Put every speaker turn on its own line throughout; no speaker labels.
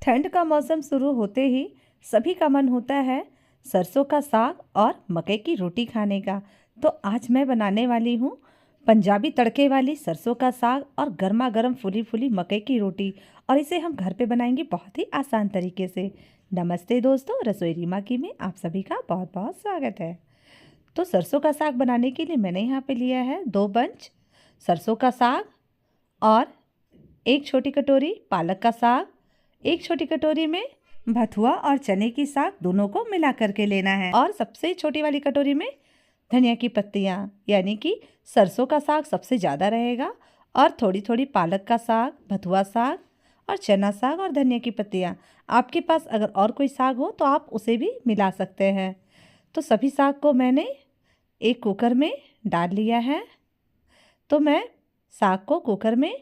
ठंड का मौसम शुरू होते ही सभी का मन होता है सरसों का साग और मकई की रोटी खाने का। तो आज मैं बनाने वाली हूँ पंजाबी तड़के वाली सरसों का साग और गर्मा गर्म फूली फूली मकई की रोटी। और इसे हम घर पे बनाएंगे बहुत ही आसान तरीके से। नमस्ते दोस्तों, रसोई रीमा की में आप सभी का बहुत बहुत स्वागत है। तो सरसों का साग बनाने के लिए मैंने यहाँ पे लिया है 2 बंच सरसों का साग और 1 छोटी कटोरी पालक का साग, 1 छोटी कटोरी में भथुआ और चने की साग दोनों को मिला करके लेना है, और सबसे छोटी वाली कटोरी में धनिया की पत्तियाँ, यानी कि सरसों का साग सबसे ज़्यादा रहेगा और थोड़ी थोड़ी पालक का साग, भथुआ साग और चना साग और धनिया की पत्तियाँ। आपके पास अगर और कोई साग हो तो आप उसे भी मिला सकते हैं। तो सभी साग को मैंने एक कुकर में डाल लिया है। तो मैं साग को कुकर में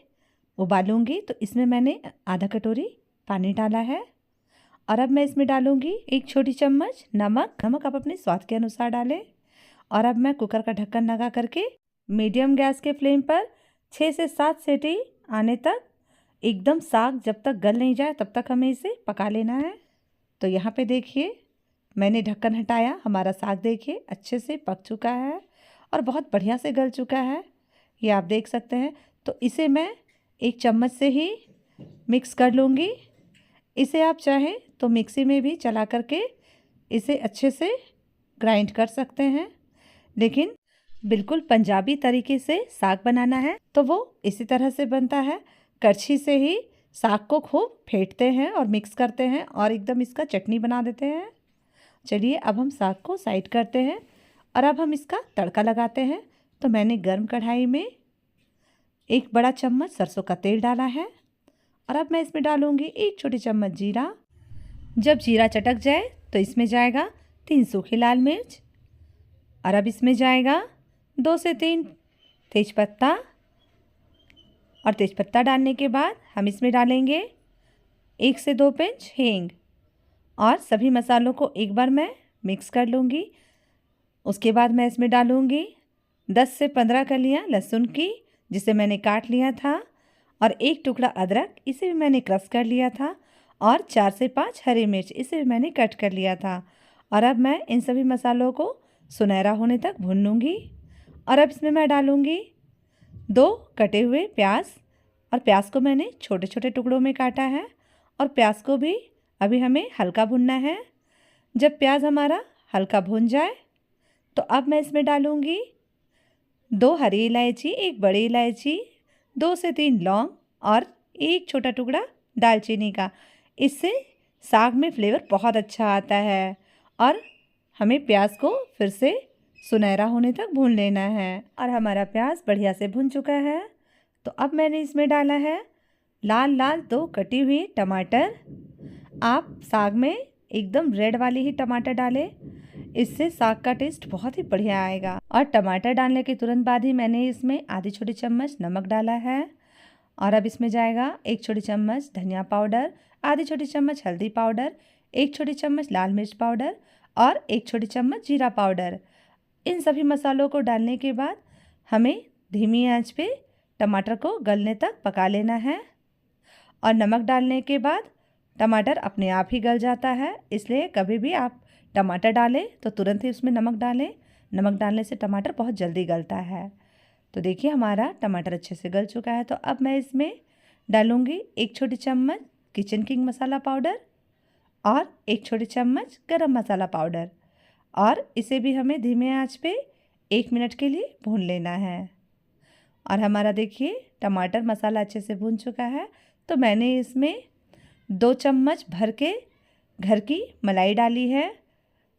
उबालूंगी। तो इसमें मैंने आधा कटोरी पानी डाला है और अब मैं इसमें डालूंगी 1 छोटी चम्मच नमक। नमक आप अपने स्वाद के अनुसार डालें। और अब मैं कुकर का ढक्कन लगा करके मीडियम गैस के फ्लेम पर 6 से 7 सीटी आने तक, एकदम साग जब तक गल नहीं जाए तब तक हमें इसे पका लेना है। तो यहाँ पे देखिए मैंने ढक्कन हटाया, हमारा साग देखिए अच्छे से पक चुका है और बहुत बढ़िया से गल चुका है, ये आप देख सकते हैं। तो इसे मैं 1 चम्मच से ही मिक्स कर लूँगी। इसे आप चाहें तो मिक्सी में भी चला करके इसे अच्छे से ग्राइंड कर सकते हैं, लेकिन बिल्कुल पंजाबी तरीके से साग बनाना है तो वो इसी तरह से बनता है। करछी से ही साग को खूब फेंटते हैं और मिक्स करते हैं और एकदम इसका चटनी बना देते हैं। चलिए अब हम साग को साइड करते हैं और अब हम इसका तड़का लगाते हैं। तो मैंने गर्म कढ़ाई में 1 बड़ा चम्मच सरसों का तेल डाला है और अब मैं इसमें डालूंगी 1 छोटी चम्मच जीरा। जब जीरा चटक जाए तो इसमें जाएगा 3 सूखी लाल मिर्च और अब इसमें जाएगा 2 से 3 तेजपत्ता। और तेजपत्ता डालने के बाद हम इसमें डालेंगे 1 से 2 पिंच हींग और सभी मसालों को एक बार मैं मिक्स कर लूँगी। उसके बाद मैं इसमें डालूँगी 10 से 15 कलियाँ लहसुन की, जिसे मैंने काट लिया था, और 1 टुकड़ा अदरक, इसे भी मैंने क्रश कर लिया था, और 4 से 5 हरी मिर्च, इसे भी मैंने कट कर लिया था। और अब मैं इन सभी मसालों को सुनहरा होने तक भून लूँगी। और अब इसमें मैं डालूँगी 2 कटे हुए प्याज, और प्याज को मैंने छोटे छोटे टुकड़ों में काटा है और प्याज को भी अभी हमें हल्का भुनना है। जब प्याज हमारा हल्का भुन जाए तो अब मैं इसमें डालूँगी 2 हरी इलायची, 1 बड़ी इलायची, 2 से 3 लौंग और 1 छोटा टुकड़ा दालचीनी का। इससे साग में फ्लेवर बहुत अच्छा आता है और हमें प्याज को फिर से सुनहरा होने तक भून लेना है। और हमारा प्याज बढ़िया से भुन चुका है। तो अब मैंने इसमें डाला है लाल लाल 2 कटी हुई टमाटर। आप साग में एकदम रेड वाली ही टमाटर डालें, इससे साग का टेस्ट बहुत ही बढ़िया आएगा। और टमाटर डालने के तुरंत बाद ही मैंने इसमें आधी छोटी चम्मच नमक डाला है। और अब इसमें जाएगा 1 छोटी चम्मच धनिया पाउडर, आधी छोटी चम्मच हल्दी पाउडर, 1 छोटी चम्मच लाल मिर्च पाउडर और 1 छोटी चम्मच जीरा पाउडर। इन सभी मसालों को डालने के बाद हमें धीमी आंच पे टमाटर को गलने तक पका लेना है। और नमक डालने के बाद टमाटर अपने आप ही गल जाता है, इसलिए कभी भी आप टमाटर डालें तो तुरंत ही उसमें नमक डालें। नमक डालने से टमाटर बहुत जल्दी गलता है। तो देखिए हमारा टमाटर अच्छे से गल चुका है। तो अब मैं इसमें डालूँगी 1 छोटी चम्मच किचन किंग मसाला पाउडर और 1 छोटी चम्मच गरम मसाला पाउडर, और इसे भी हमें धीमे आंच पे 1 मिनट के लिए भून लेना है। और हमारा देखिए टमाटर मसाला अच्छे से भून चुका है। तो मैंने इसमें 2 चम्मच भर के घर की मलाई डाली है।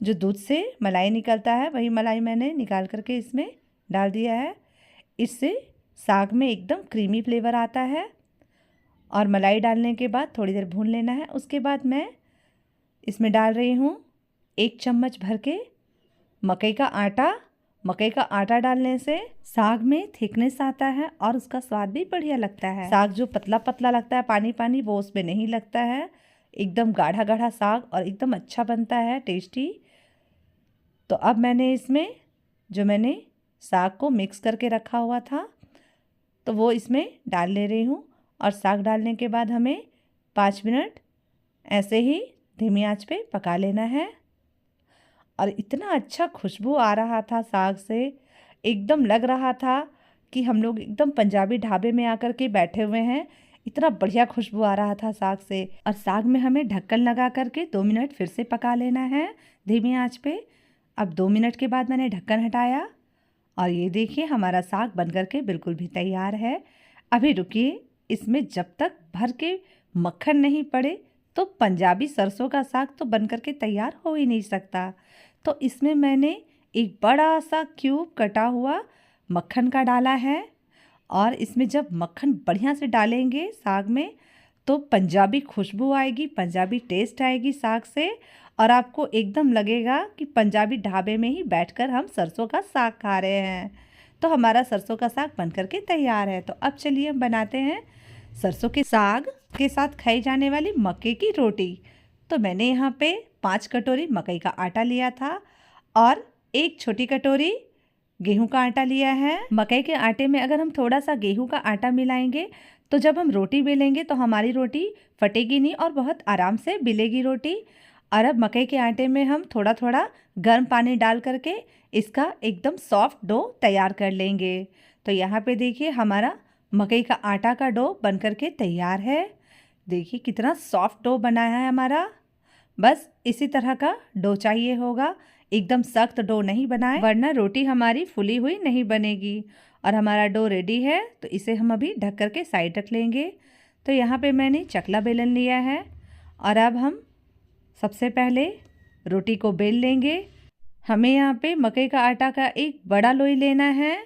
जो दूध से मलाई निकलता है वही मलाई मैंने निकाल करके इसमें डाल दिया है। इससे साग में एकदम क्रीमी फ्लेवर आता है। और मलाई डालने के बाद थोड़ी देर भून लेना है। उसके बाद मैं इसमें डाल रही हूँ 1 चम्मच भर के मकई का आटा। मकई का आटा डालने से साग में थिकनेस आता है और उसका स्वाद भी बढ़िया लगता है। साग जो पतला पतला लगता है, पानी पानी, वो उसमें नहीं लगता है। एकदम गाढ़ा गाढ़ा साग और एकदम अच्छा बनता है, टेस्टी। तो अब मैंने इसमें जो मैंने साग को मिक्स करके रखा हुआ था तो वो इसमें डाल ले रही हूँ। और साग डालने के बाद हमें 5 मिनट ऐसे ही धीमी आंच पे पका लेना है। और इतना अच्छा खुशबू आ रहा था साग से, एकदम लग रहा था कि हम लोग एकदम पंजाबी ढाबे में आकर के बैठे हुए हैं। इतना बढ़िया खुशबू आ रहा था साग से। और साग में हमें ढक्कन लगा करके 2 मिनट फिर से पका लेना है धीमी आंच पे। अब 2 मिनट के बाद मैंने ढक्कन हटाया और ये देखिए हमारा साग बनकर के बिल्कुल भी तैयार है। अभी रुकिए, इसमें जब तक भर के मक्खन नहीं पड़े तो पंजाबी सरसों का साग तो बनकर के तैयार हो ही नहीं सकता। तो इसमें मैंने एक बड़ा सा क्यूब कटा हुआ मक्खन का डाला है। और इसमें जब मक्खन बढ़िया से डालेंगे साग में तो पंजाबी खुशबू आएगी, पंजाबी टेस्ट आएगी साग से। और आपको एकदम लगेगा कि पंजाबी ढाबे में ही बैठकर हम सरसों का साग खा रहे हैं। तो हमारा सरसों का साग बनकर के तैयार है। तो अब चलिए हम बनाते हैं सरसों के साग के साथ खाई जाने वाली मक्के की रोटी। तो मैंने यहाँ पे 5 कटोरी मकई का आटा लिया था और 1 छोटी कटोरी गेहूं का आटा लिया है। मकई के आटे में अगर हम थोड़ा सा गेहूं का आटा मिलाएंगे तो जब हम रोटी बेलेंगे तो हमारी रोटी फटेगी नहीं और बहुत आराम से बिलेगी रोटी। और अब मकई के आटे में हम थोड़ा थोड़ा गर्म पानी डाल करके इसका एकदम सॉफ्ट डो तैयार कर लेंगे। तो यहाँ पे देखिए हमारा मकई का आटा का डो बनकर के तैयार है। देखिए कितना सॉफ्ट डो बना है हमारा। बस इसी तरह का डो चाहिए होगा, एकदम सख्त डो नहीं बनाए वरना रोटी हमारी फुली हुई नहीं बनेगी। और हमारा डो रेडी है तो इसे हम अभी ढक कर के साइड रख लेंगे। तो यहाँ पे मैंने चकला बेलन लिया है और अब हम सबसे पहले रोटी को बेल लेंगे। हमें यहाँ पे मकई का आटा का एक बड़ा लोई लेना है।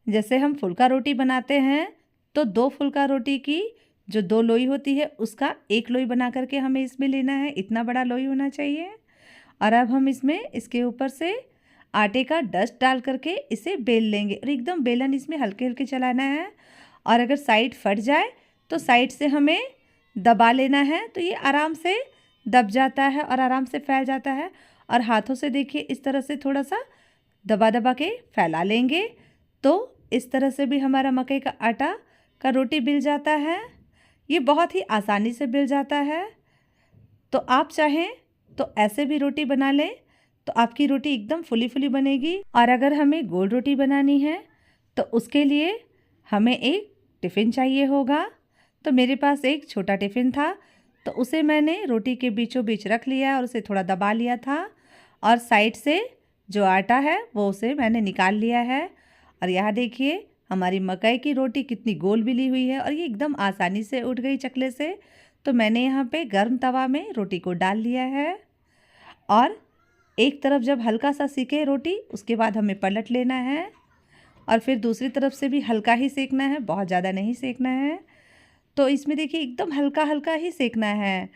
जैसे हम फुल्का रोटी बनाते हैं तो 2 फुल्का रोटी की जो 2 लोई होती है उसका 1 लोई बना करके हमें इसमें लेना है। इतना बड़ा लोई होना चाहिए। और अब हम इसमें इसके ऊपर से आटे का डस्ट डाल करके इसे बेल लेंगे और एकदम बेलन इसमें हल्के हल्के चलाना है। और अगर साइड फट जाए तो साइड से हमें दबा लेना है तो ये आराम से दब जाता है और आराम से फैल जाता है। और हाथों से देखिए इस तरह से थोड़ा सा दबा दबा के फैला लेंगे तो इस तरह से भी हमारा मकई का आटा का रोटी बिल जाता है। ये बहुत ही आसानी से बिल जाता है। तो आप चाहें तो ऐसे भी रोटी बना लें तो आपकी रोटी एकदम फुली फुली बनेगी। और अगर हमें गोल रोटी बनानी है तो उसके लिए हमें एक टिफ़िन चाहिए होगा। तो मेरे पास एक छोटा टिफ़िन था तो उसे मैंने रोटी के बीचों बीच रख लिया और उसे थोड़ा दबा लिया था। और साइड से जो आटा है वो उसे मैंने निकाल लिया है। और यहाँ देखिए हमारी मकई की रोटी कितनी गोल बिली हुई है और ये एकदम आसानी से उठ गई चकले से। तो मैंने यहाँ पे गर्म तवा में रोटी को डाल लिया है और एक तरफ जब हल्का सा सिके रोटी उसके बाद हमें पलट लेना है और फिर दूसरी तरफ से भी हल्का ही सेकना है, बहुत ज़्यादा नहीं सेकना है। तो इसमें देखिए एकदम हल्का हल्का ही सेकना है।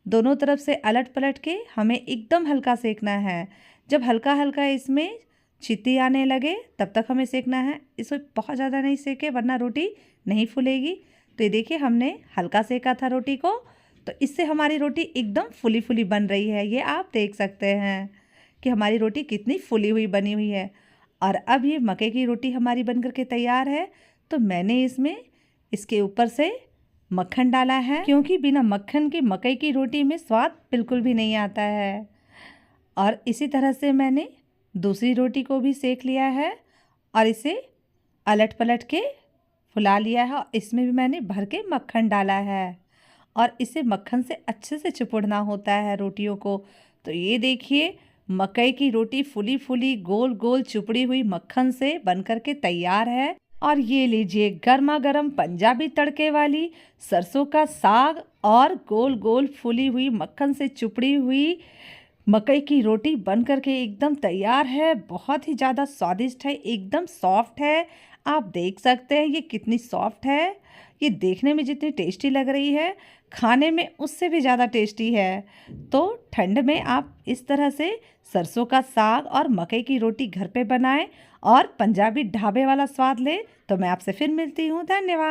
दोनों तरफ से अलट पलट के हमें एकदम हल्का सेकना है। जब हल्का हल्का इसमें छित्ती आने लगे तब तक हमें सेकना है। इसे बहुत ज़्यादा नहीं सेके वरना रोटी नहीं फूलेगी। तो ये देखिए हमने हल्का सेका था रोटी को तो इससे हमारी रोटी एकदम फुली फुली बन रही है। ये आप देख सकते हैं कि हमारी रोटी कितनी फुली हुई बनी हुई है। और अब ये मकई की रोटी हमारी बनकर के तैयार है। तो मैंने इसमें इसके ऊपर से मक्खन डाला है क्योंकि बिना मक्खन के मकई की रोटी में स्वाद बिल्कुल भी नहीं आता है। और इसी तरह से मैंने दूसरी रोटी को भी सेक लिया है और इसे अलट पलट के फुला लिया है। और इसमें भी मैंने भर के मक्खन डाला है और इसे मक्खन से अच्छे से चिपुड़ना होता है रोटियों को। तो ये देखिए मकई की रोटी फुली फुली गोल गोल चुपड़ी हुई मक्खन से बनकर के तैयार है। और ये लीजिए गर्मा गर्म पंजाबी तड़के वाली सरसों का साग और गोल गोल फुली हुई मक्खन से चुपड़ी हुई मकई की रोटी बनकर के एकदम तैयार है। बहुत ही ज़्यादा स्वादिष्ट है, एकदम सॉफ्ट है। आप देख सकते हैं ये कितनी सॉफ्ट है। ये देखने में जितनी टेस्टी लग रही है खाने में उससे भी ज़्यादा टेस्टी है। तो ठंड में आप इस तरह से सरसों का साग और मकई की रोटी घर पे बनाएं और पंजाबी ढाबे वाला स्वाद लें। तो मैं आपसे फिर मिलती हूँ। धन्यवाद।